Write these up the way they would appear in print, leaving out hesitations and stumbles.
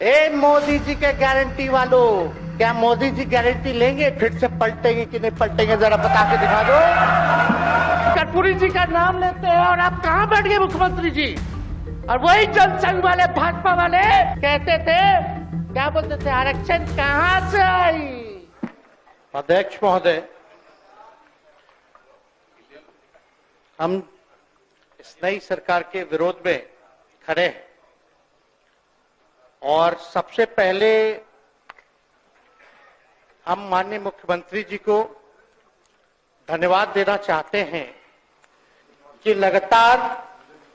ए मोदी जी के गारंटी वालों, क्या मोदी जी गारंटी लेंगे? फिर से पलटेंगे कि नहीं पलटेंगे, जरा बता के दिखा दो। कर्पूरी जी का नाम लेते हैं और आप कहां बैठ गए मुख्यमंत्री जी? और वही जनसंघ वाले, भाजपा वाले कहते थे, क्या बोलते थे, आरक्षण कहां से आई? अध्यक्ष महोदय, हम इस नई सरकार के विरोध में खड़े हैं और सबसे पहले हम माननीय मुख्यमंत्री जी को धन्यवाद देना चाहते हैं कि लगातार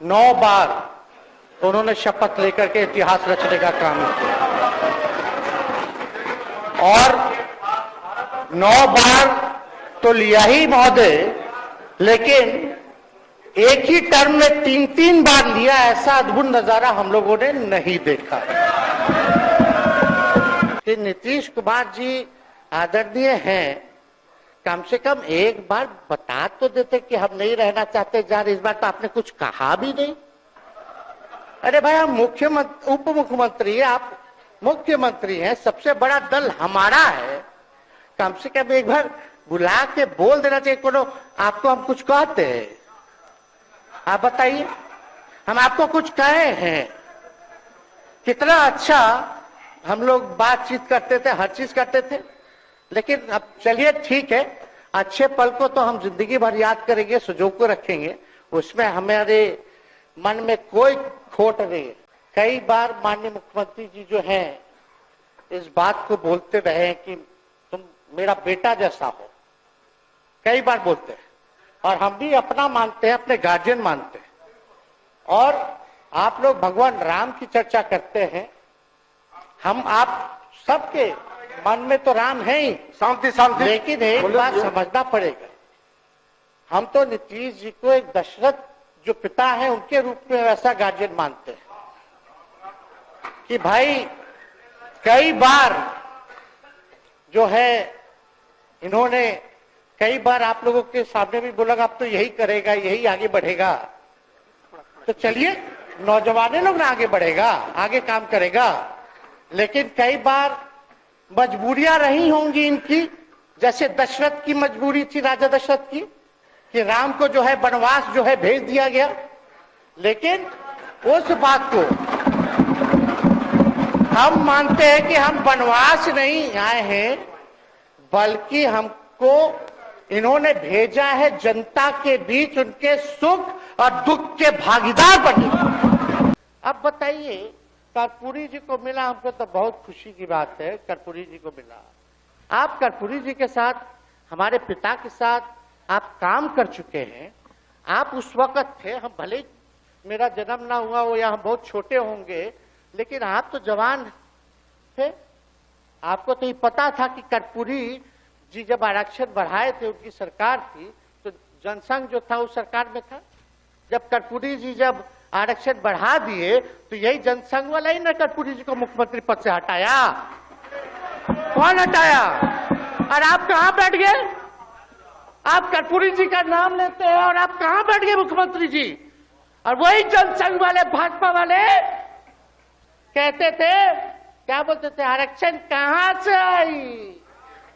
9 बार उन्होंने शपथ लेकर के इतिहास रचने का काम किया और 9 बार तो लिया ही महोदय, लेकिन एक ही टर्म में 3-3 बार लिया, ऐसा अद्भुत नजारा हम लोगों ने नहीं देखा। कि नीतीश कुमार जी आदरणीय हैं, कम से कम एक बार बता तो देते कि हम नहीं रहना चाहते जहां। इस बार तो आपने कुछ कहा भी नहीं। अरे भाई, हम मुख्यमंत्री, उप मुख्यमंत्री, आप मुख्यमंत्री हैं, सबसे बड़ा दल हमारा है, कम से कम एक बार बुला के बोल देना चाहिए। कोनो आपको हम कुछ कहते हैं? आप बताइए, हम आपको कुछ कहे हैं? कितना अच्छा हम लोग बातचीत करते थे, हर चीज करते थे। लेकिन अब चलिए ठीक है, अच्छे पल को तो हम जिंदगी भर याद करेंगे, सुजो को रखेंगे, उसमें हमारे मन में कोई खोट नहीं है। कई बार माननीय मुख्यमंत्री जी जो हैं इस बात को बोलते रहे हैं कि तुम मेरा बेटा जैसा हो, कई बार बोलते हैं और हम भी अपना मानते हैं, अपने गार्जियन मानते हैं। और आप लोग भगवान राम की चर्चा करते हैं, हम आप सबके मन में तो राम है ही, शांति शांति, लेकिन एक बात समझना पड़ेगा, हम तो नीतीश जी को एक दशरथ जो पिता है उनके रूप में वैसा गार्जियन मानते हैं कि भाई कई बार जो है इन्होंने कई बार आप लोगों के सामने भी बोला अब तो यही करेगा, यही आगे बढ़ेगा। तो चलिए, नौजवान लोग ना आगे बढ़ेगा, आगे काम करेगा। लेकिन कई बार मजबूरियां रही होंगी इनकी, जैसे दशरथ की मजबूरी थी, राजा दशरथ की, कि राम को जो है वनवास जो है भेज दिया गया। लेकिन उस बात को हम मानते हैं कि हम वनवास नहीं आए हैं, बल्कि हमको इन्होंने भेजा है जनता के बीच उनके सुख और दुख के भागीदार बनने। अब बताइए, कर्पूरी जी को मिला, हमको तो बहुत खुशी की बात है, कर्पूरी जी को मिला। आप कर्पूरी जी के साथ, हमारे पिता के साथ आप काम कर चुके हैं। आप उस वक्त थे, हम भले ही मेरा जन्म ना हुआ हो या हम बहुत छोटे होंगे, लेकिन आप तो जवान थे। आपको तो ये पता था कि कर्पूरी जी जब आरक्षण बढ़ाए थे, उनकी सरकार थी, तो जनसंघ जो था उस सरकार में था। जब कर्पूरी जी जब आरक्षण बढ़ा दिए तो यही जनसंघ वाला ही ना कर्पूरी जी को मुख्यमंत्री पद से हटाया। कौन हटाया? और आप कहां बैठ गए? आप कर्पूरी जी का नाम लेते हैं और आप कहां बैठ गए मुख्यमंत्री जी? और वही जनसंघ वाले, भाजपा वाले कहते थे, क्या बोलते थे, आरक्षण कहां से आई,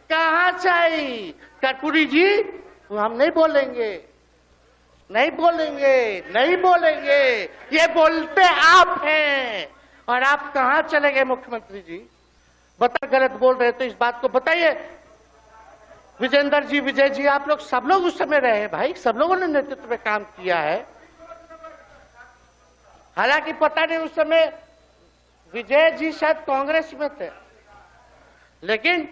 कहां से आई? कर्पूरी जी, हम नहीं बोलेंगे, नहीं बोलेंगे, नहीं बोलेंगे, ये बोलते आप हैं। और आप कहां चले गए मुख्यमंत्री जी? बता, गलत बोल रहे तो इस बात को बताइए। विजेंद्र जी, विजय जी, आप लोग सब लोग उस समय रहे हैं भाई, सब लोगों ने नेतृत्व में काम किया है। हालांकि पता नहीं उस समय विजय जी शायद कांग्रेस में थे, लेकिन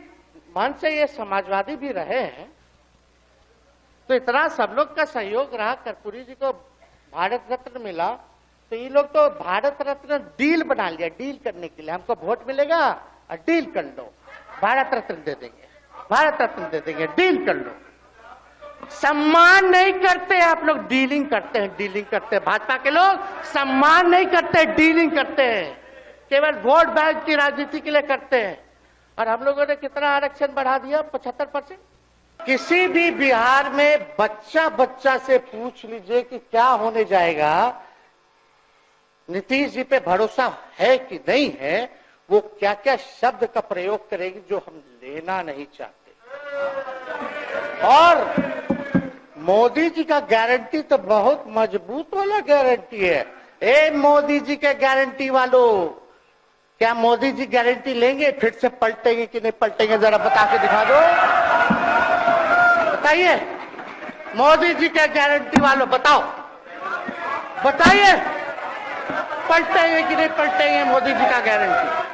मन से ये समाजवादी भी रहे हैं। तो इतना सब लोग का सहयोग रहा, कर्पूरी जी को भारत रत्न मिला, तो ये लोग तो भारत रत्न डील बना लिया, डील करने के लिए, हमको वोट मिलेगा और डील कर लो, भारत रत्न दे देंगे, भारत रत्न दे देंगे, डील कर लो। सम्मान नहीं करते आप लोग, डीलिंग करते हैं, डीलिंग करते हैं। भाजपा के लोग सम्मान नहीं करते, डीलिंग करते हैं, केवल वोट बैंक की राजनीति के लिए करते हैं। और हम लोगों ने कितना आरक्षण बढ़ा दिया? 75%। किसी भी बिहार में बच्चा बच्चा से पूछ लीजिए कि क्या होने जाएगा, नीतीश जी पे भरोसा है कि नहीं है, वो क्या क्या शब्द का प्रयोग करेगी जो हम लेना नहीं चाहते। और मोदी जी का गारंटी तो बहुत मजबूत वाला गारंटी है। ए मोदी जी के गारंटी वालों, क्या मोदी जी गारंटी लेंगे फिर से पलटेंगे कि नहीं पलटेंगे? जरा बता के दिखा दो, बताइए। मोदी जी के गारंटी वालों बताओ, बताइए पलटेंगे कि नहीं पलटेंगे मोदी जी का गारंटी?